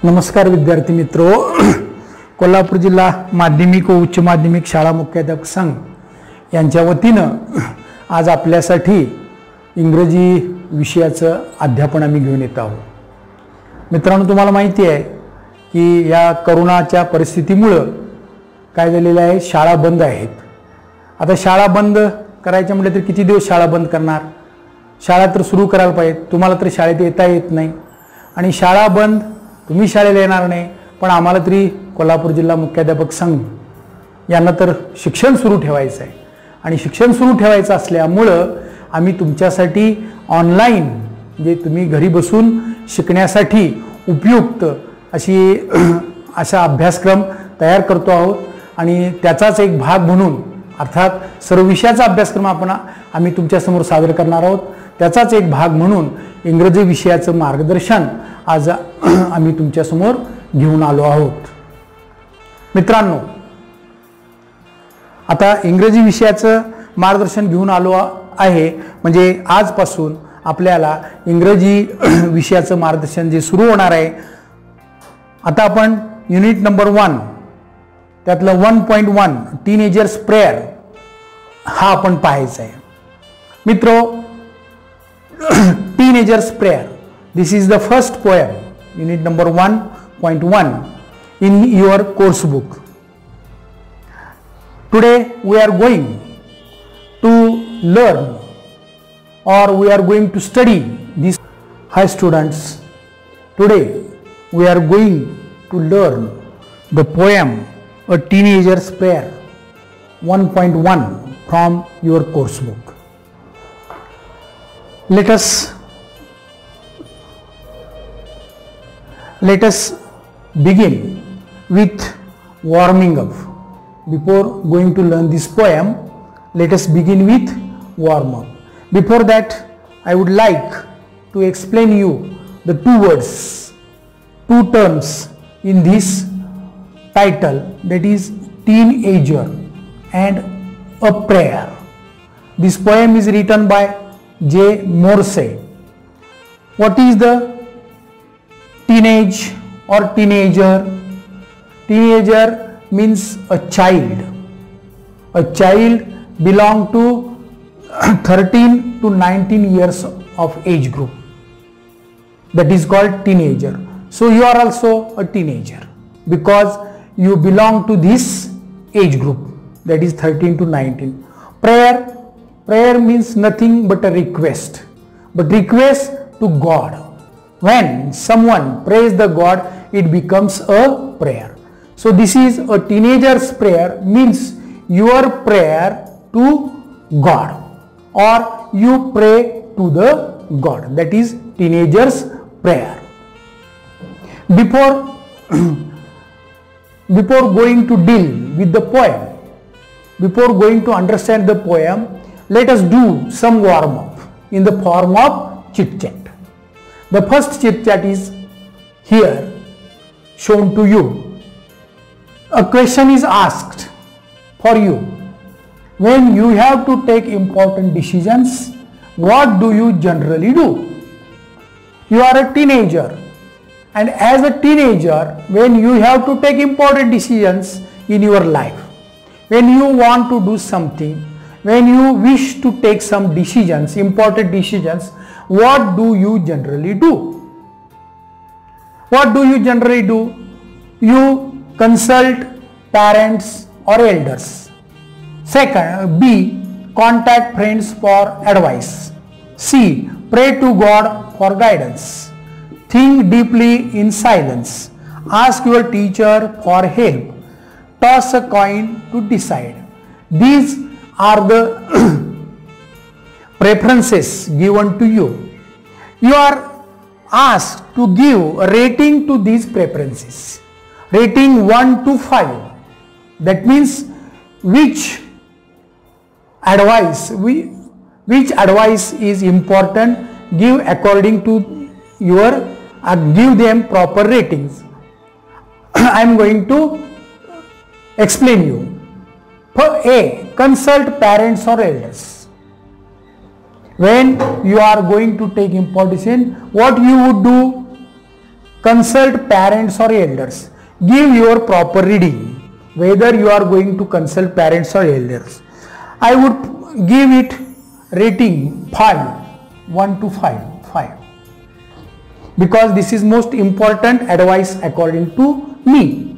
नमस्कार विद्यार्थी मित्रो, कोल्हापूर जिल्हा माध्यमिक व उच्च माध्यमिक शाळा मुख्याध्यापक संघ यांच्या वतीनं आज आपल्यासाठी इंग्रजी विषयाचं अध्यापन आम्ही घेऊन येत आहोत। मित्रांनो, तुम्हाला माहिती आहे की या कोरोनाच्या परिस्थितीमुळे काय झालेलं आहे, शाळा बंद आहेत। आता शाळा बंद करायचं म्हटलं तर किती दिवस शाळा बंद करणार? शाळा तर सुरू करायला पाहिजे। तुम्हाला तर शाळेत येता येत नाही आणि शाळा बंद, तुम्ही शाळेला येणार नाही, पण आम्हाला तरी कोल्हापूर जिल्हा मुख्याध्यापक संघ यांना तर शिक्षण सुरू ठेवायचं आहे आणि शिक्षण सुरू ठेवायचं असल्यामुळं आम्ही तुमच्यासाठी ऑनलाईन जे तुम्ही घरी बसून शिकण्यासाठी उपयुक्त असा अभ्यासक्रम तयार करतो आहोत आणि त्याचाच एक भाग म्हणून अर्थात सर्व विषयाचा अभ्यासक्रम आम्ही तुमच्यासमोर सादर करणार आहोत। त्याचाच एक भाग म्हणून इंग्रजी विषयाचं मार्गदर्शन आज आम्ही तुमच्यासमोर घेऊन आलो आहोत। मित्रांनो, आता इंग्रजी विषयाचं मार्गदर्शन घेऊन आलो आहे म्हणजे आजपासून आपल्याला इंग्रजी विषयाचं मार्गदर्शन जे सुरू होणार आहे। आता आपण युनिट नंबर 1 त्यातलं 1.1 टीनेजर्स प्रेयर हा आपण पाहायचा आहे। मित्रो, teenagers prayer, this is the first poem, unit number 1.1 in your course book. Today we are going to learn or we are going to study this. Hi students, today we are going to learn the poem A Teenager's Prayer 1.1 from your course book. Let us begin with warming up. Before going to learn this poem, let us begin with warm up. Before that, I would like to explain you the two words, two terms in this title, that is teenager and a prayer. This poem is written by J. Morse. What is the teenage or teenager? Teenager means a child. A child belong to 13 to 19 years of age group. That is called teenager. So you are also a teenager because you belong to this age group, that is 13 to 19. Prayer means nothing but a request, but request to God. When someone prays the God, it becomes a prayer. So this is a teenager's prayer, means your prayer to God, or you pray to the God. That is teenager's prayer. Before going to deal with the poem, before going to understand the poem, let us do some warm up in the form of chit chat. The first chit chat is here shown to you. A question is asked for you. When you have to take important decisions, what do you generally do? You are a teenager, and as a teenager, when you have to take important decisions in your life, when you want to do something, when you wish to take some decisions, important decisions, what do you generally do? What do you generally do? You consult parents or elders. Second, B, contact friends for advice. C, pray to God for guidance. Think deeply in silence. Ask your teacher for help. Toss a coin to decide. These are the preferences given to you. You are asked to give a rating to these preferences. Rating 1 to 5. That means which advice is important, give according to your give them proper ratings. I am going to explain you. For A, consult parents or elders. When you are going to take important decision, what you would do? consult parents or elders. Give your proper reading, whether you are going to consult parents or elders. I would give it rating 5, 1 to 5, because this is most important advice according to me.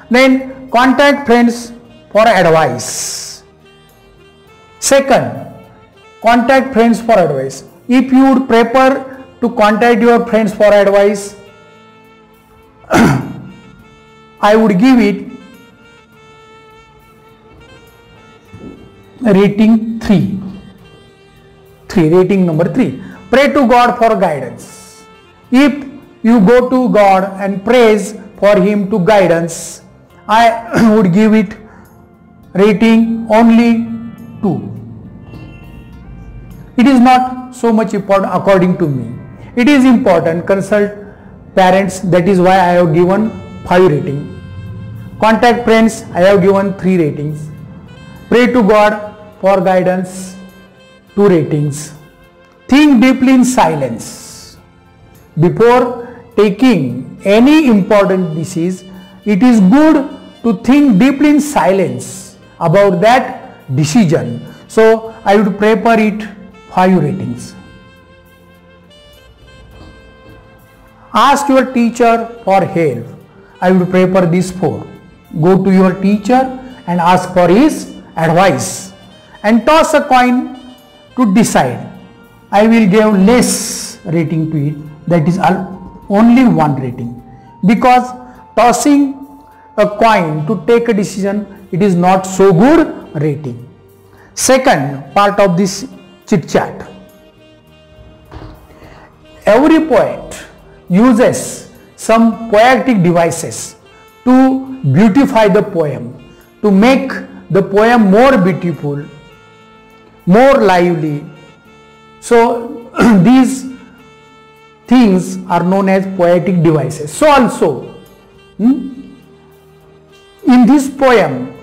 Then contact friends for advice. Second, contact friends for advice. If you would prefer to contact your friends for advice, I would give it rating 3. Rating number 3. Pray to God for guidance. If you go to God and praise for Him to guidance, I would give it rating only 2. It is not so much important according to me. It is important. Consult parents, that is why I have given 5 rating. Contact friends, I have given 3 ratings. Pray to God for guidance, 2 ratings. Think deeply in silence. Before taking any important decision, it is good to think deeply in silence about that decision. So I would prefer it 5 ratings. Ask your teacher for help. I would prefer these 4. Go to your teacher and ask for his advice and toss a coin to decide. I will give less rating to it, that is only 1 rating, because tossing a coin to take a decision, it is not so good rating. Second part of this chit chat. Every poet uses some poetic devices to beautify the poem, to make the poem more beautiful, more lively. So these things are known as poetic devices. So also in this poem,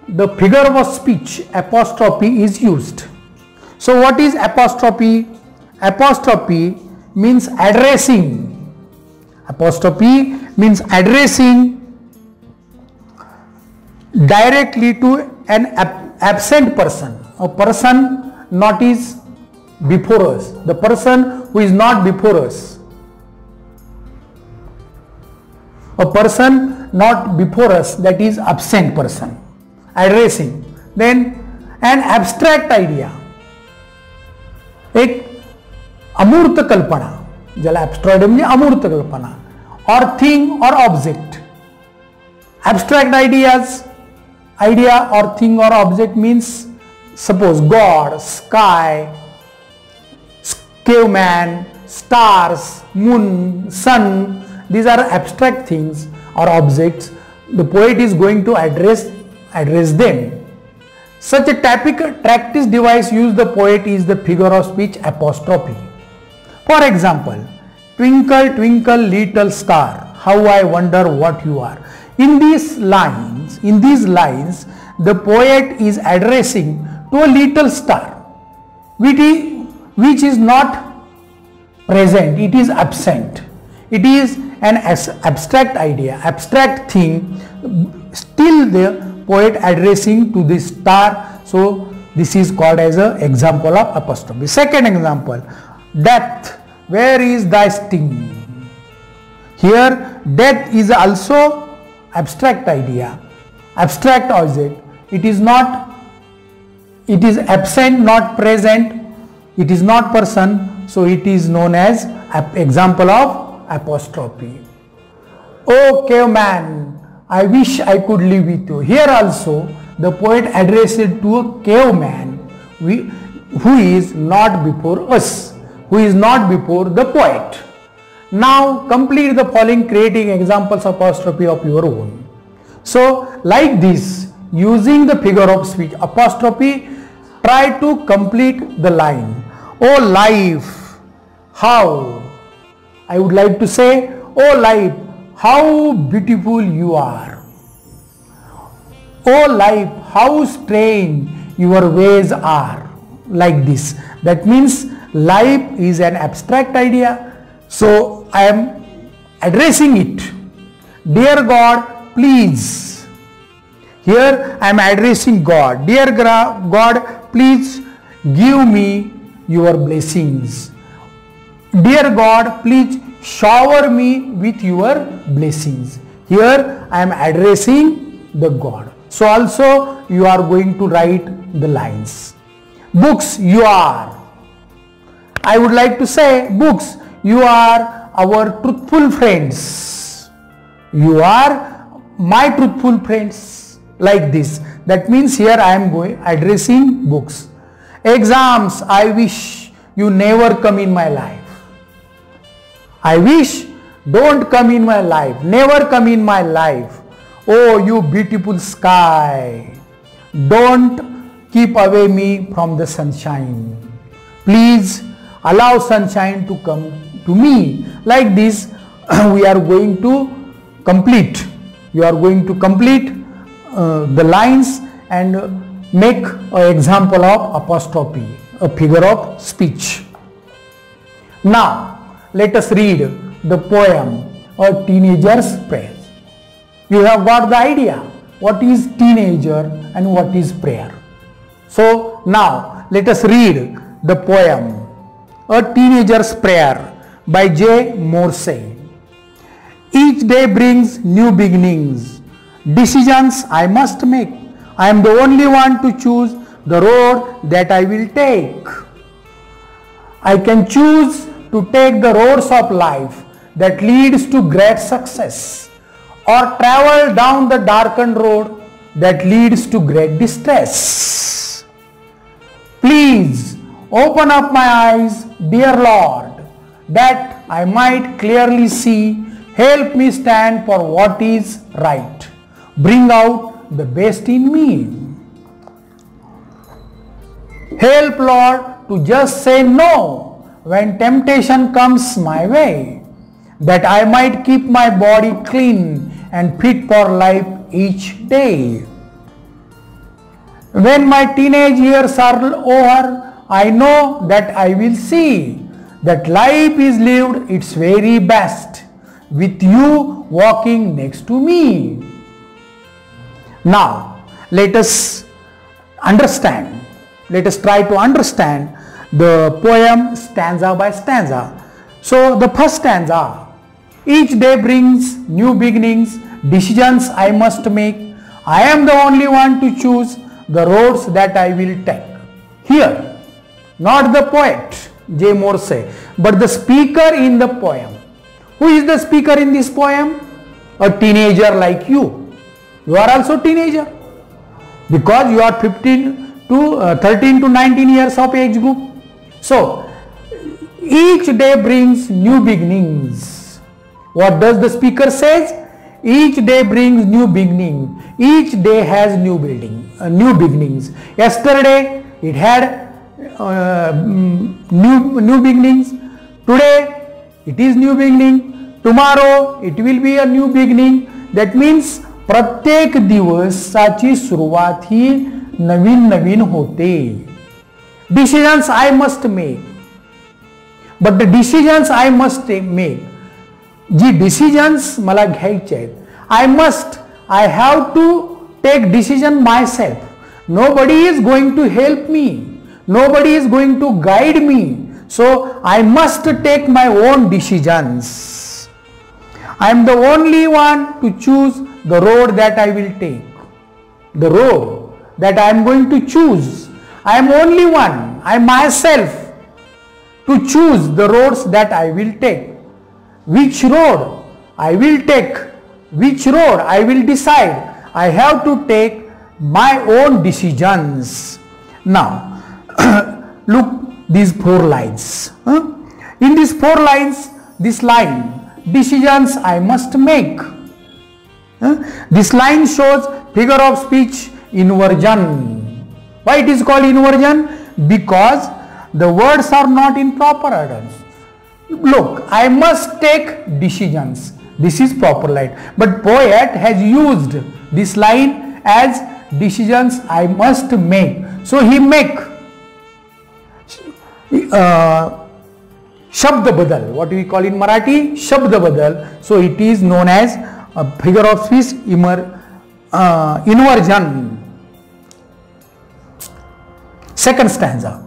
the figure of speech apostrophe is used. So what is apostrophe? Apostrophe means addressing. Apostrophe means addressing directly to an absent person, a person not is before us, the person who is not before us, a person not before us, that is absent person, addressing. Then an abstract idea, एक अमूर्त कल्पना, ज्याला abstract म्हणजे अमूर्त कल्पना, or thing or object. Abstract ideas, idea or thing or object means, suppose God, sky, caveman, stars, moon, sun. These are abstract things or objects. The poet is going to address them. Such a typical practice device used the poet is the figure of speech apostrophe. For example, twinkle twinkle little star, how I wonder what you are. In these lines, the poet is addressing to a little star, which is not present, it is absent. It is an abstract idea, abstract thing, still the poet addressing to this star. So this is called as an example of apostrophe. Second example, death, where is thy sting? Here death is also abstract idea, abstract object. It is absent, not present, it is not person, so it is known as example of apostrophe. Oh caveman, I wish I could live with you. Here also the poet addressed to a caveman who is not before us, who is not before the poet. Now complete the following, creating examples of apostrophe of your own. So like this, using the figure of speech apostrophe, try to complete the line. Oh life, how, I would like to say, oh life, how beautiful you are. Oh life, how strange your ways are. Like this. That means life is an abstract idea. So I am addressing it. Dear God, please. Here I am addressing God. Dear God, please give me your blessings. Dear God, please shower me with your blessings. Here I am addressing the God. So also you are going to write the lines. Books, you are. I would like to say, books, you are our truthful friends. You are my truthful friends. Like this. That means here I am addressing books. Exams, I wish you never come in my life. I wish don't come in my life. Never come in my life. Oh, you beautiful sky. Don't keep away me from the sunshine. Please allow sunshine to come to me. Like this, we are going to complete. You are going to complete the lines and make an example of apostrophe, a figure of speech. Now, let us read the poem, A Teenager's Prayer. You have got the idea what is teenager and what is prayer. So now let us read the poem, A Teenager's Prayer by J. Morse. Each day brings new beginnings. Decisions I must make. I am the only one to choose the road that I will take. I can choose to take the roads of life that leads to great success, or travel down the darkened road that leads to great distress. Please open up my eyes, dear Lord, that I might clearly see. Help me stand for what is right. Bring out the best in me. Help, Lord, to just say no when temptation comes my way, that I might keep my body clean and fit for life each day. When my teenage years are over, I know that I will see that life is lived its very best with you walking next to me. Now, let us understand. Let us try to understand the poem stanza by stanza. So, the first stanza. Each day brings new beginnings. Decisions I must make. I am the only one to choose the roads that I will take. Here, not the poet J. Morse, but the speaker in the poem. Who is the speaker in this poem? A teenager like you. You are also teenager, because you are 13 to 19 years of age group. So, each day brings new beginnings. What does the speaker says? Each day brings new beginning. Each day has new beginnings. Yesterday it had new beginnings. Today it is new beginning. Tomorrow it will be a new beginning. That means प्रत्येक दिवसाची सुरुवात ही नवीन नवीन होते. Decisions I must make. But the decisions I must make, ji decisions मला घ्यायचे आहेत, I have to take decision myself. Nobody is going to help me. Nobody is going to guide me. So I must take my own decisions. I am the only one to choose the road that I will take. The road that I am going to choose. I am only one, I myself, to choose the roads that I will take. Which road I will take, which road I will decide. I have to take my own decisions. Now, look these 4 lines. In these 4 lines, this line, decisions I must make. This line shows figure of speech inversion. Why it is called inversion? Because the words are not in proper order. Look, I must take decisions. This is proper line. But poet has used this line as decisions I must make. So he make. शब्द बदल, what we call in Marathi शब्द बदल. So it is known as a figure of speech inversion. Second stanza.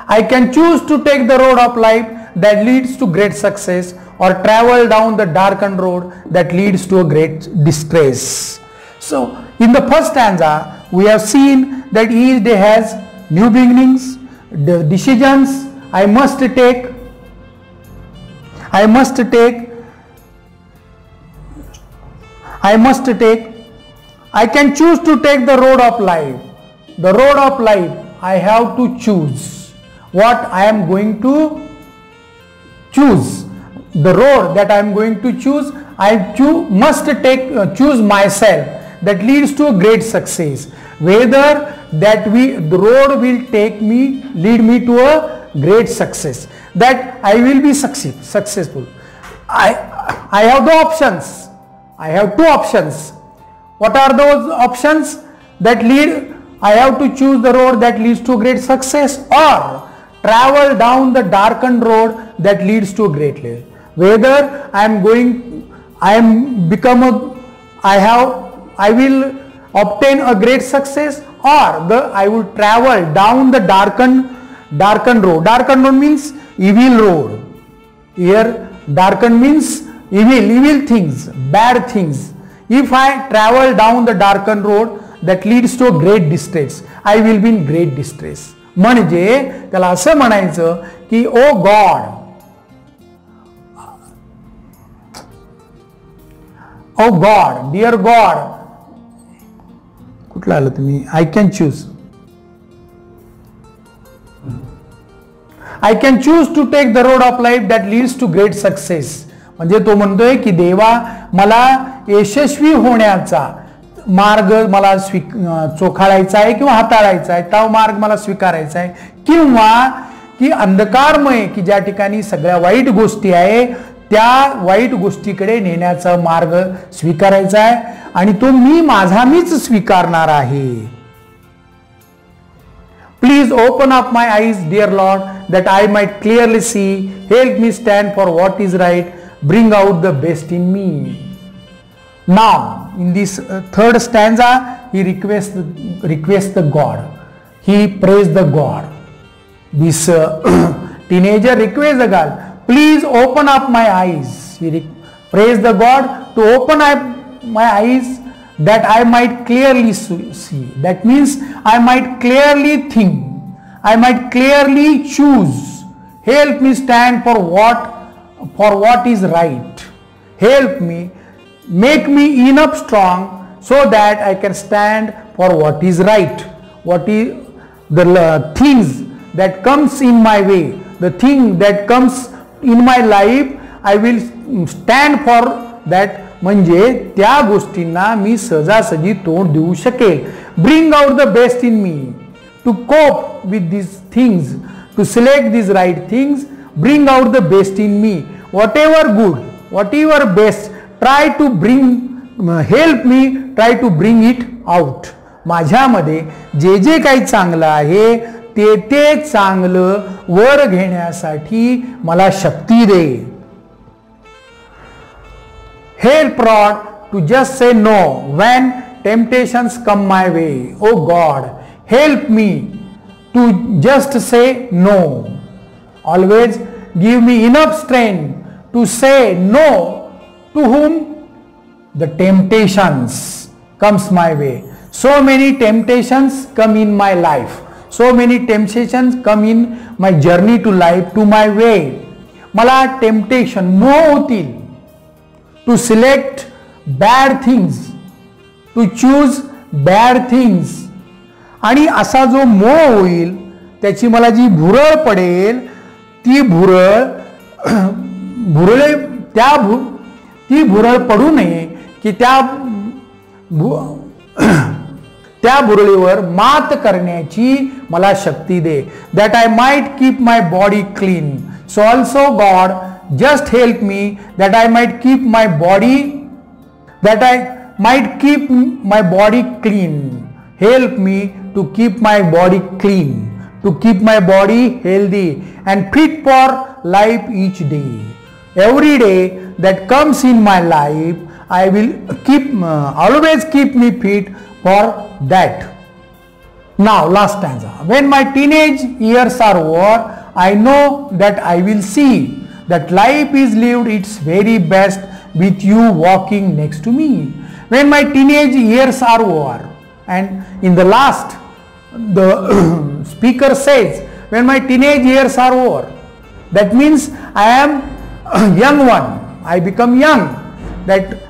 I can choose to take the road of life that leads to great success, or travel down the darkened road that leads to a great distress. So in the first stanza we have seen that each day has new beginnings, the decisions I must take. I can choose to take the road of life. The road of life, I have to choose what I am going to choose. The road that I am going to choose, I must choose myself, that leads to a great success. Whether that the road will lead me to a great success, that I will be successful. I have the options. I have two options. What are those options that lead? I have to choose the road that leads to great success, or travel down the darkened road that leads to a great life. Whether I will obtain a great success, or I will travel down the darkened road. Darkened road means evil road. Here darkened means evil things, bad things. If I travel down the darkened road that leads to a great distress, I will be in great distress. म्हणजे त्याला असं म्हणायचं की oh God, oh God, dear God, कुठला आलं तुम्ही? I can choose to take the road of life that leads to great success. म्हणजे तो म्हणतोय की देवा, मला यशस्वी होण्याचा मार्ग मला चोखाळायचा आहे किंवा हाताळायचा आहे, तो मार्ग मला स्वीकारायचा आहे, किंवा की अंधकारमय, की ज्या ठिकाणी सगळ्या वाईट गोष्टी आहे त्या वाईट गोष्टीकडे नेण्याचा मार्ग स्वीकारायचा आहे, आणि तो मीच स्वीकारणार आहे. Please open up my eyes dear Lord that I might clearly see. Help me stand for what is right. Bring out the best in me. Now in this third stanza he requests the God. He prays the God. This teenager requests the God, please open up my eyes. He prays the God to open up my eyes that I might clearly see. That means I might clearly think, I might clearly choose. Help me stand for what is right. Help me, make me enough strong so that I can stand for what is right. What is the things that comes in my way, the thing that comes in my life, I will stand for that. म्हणजे त्या गोष्टींना मी सहजासहजी तोंड देऊ शकेल. Bring out the best in me to cope with these things, to select these right things. Bring out the best in me, whatever good, whatever best, try to bring, help me try to bring it out. माझ्यामध्ये जे काही चांगलं आहे ते चांगलं वर घेण्यासाठी मला शक्ती दे. Help Lord to just say no when temptations come my way. Oh God, help me to just say no. Always give me enough strength to say no to whom the temptations comes my way. So many temptations come in my life. So many temptations come in my journey to life, to my way. मला temptation मोह होतील to select bad things, to choose bad things. आणि असा जो मोह होईल त्याची मला जी भुरळ पडेल ती भुरळ पडू नये की त्या भुरळीवर मात करण्याची मला शक्ती दे. That I might keep my body clean. So also God, just help me that I might keep my body clean. Help me to keep my body clean, to keep my body healthy and fit for life each day. Every day that comes in my life, I will always keep me fit for that. Now last stanza. When my teenage years are over, I know that I will see that life is lived its very best with you walking next to me. When my teenage years are over, and in the last the speaker says, when my teenage years are over, that means I am a young one, I become young, that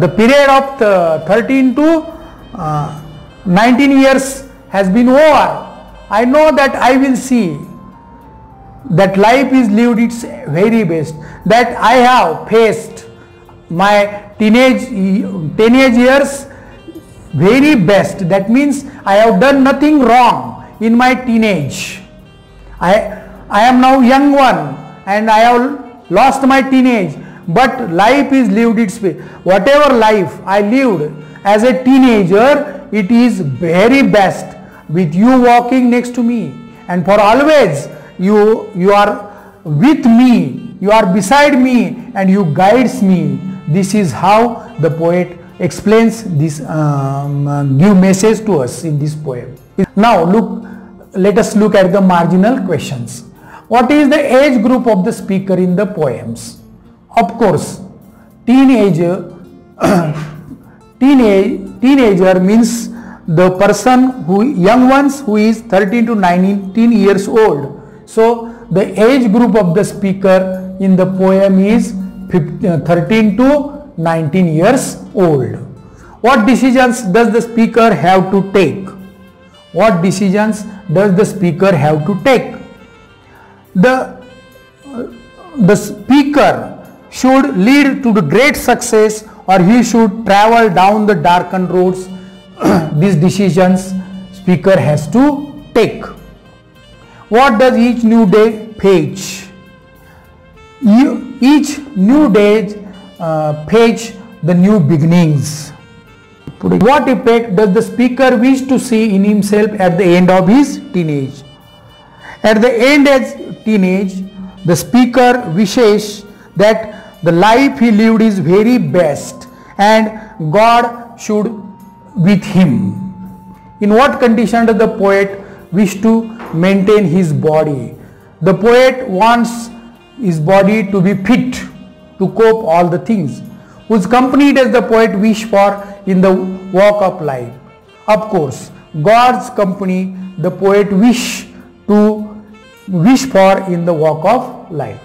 the period of 13 to 19 years has been over. I know that I will see that life is lived its very best, that I have faced my teenage years very best. That means I have done nothing wrong in my teenage. I am now young one and I have lost my teenage, but life is lived its way. Whatever life I lived as a teenager, it is very best with you walking next to me, and for always you are with me, you are beside me and you guides me. This is how the poet explains this, give message to us in this poem. Now let us look at the marginal questions. What is the age group of the speaker in the poems? Of course, teenager means the person young ones who is 13 to 19 years old. So the age group of the speaker in the poem is 13 to 19 years old. What decisions does the speaker have to take? What decisions does the speaker have to take? The speaker should lead to the great success, or he should travel down the darkened roads. These decisions speaker has to take. What does each new day fetch? Each new day fetch the new beginnings. What effect does the speaker wish to see in himself at the end of his teenage? At the end of teenage, the speaker wishes that the life he lived is very best and God should with him. In what condition does the poet wish to maintain his body? The poet wants his body to be fit to cope all the things. Whose company does the poet wish for in the walk of life? Of course, God's company the poet wish for in the walk of life.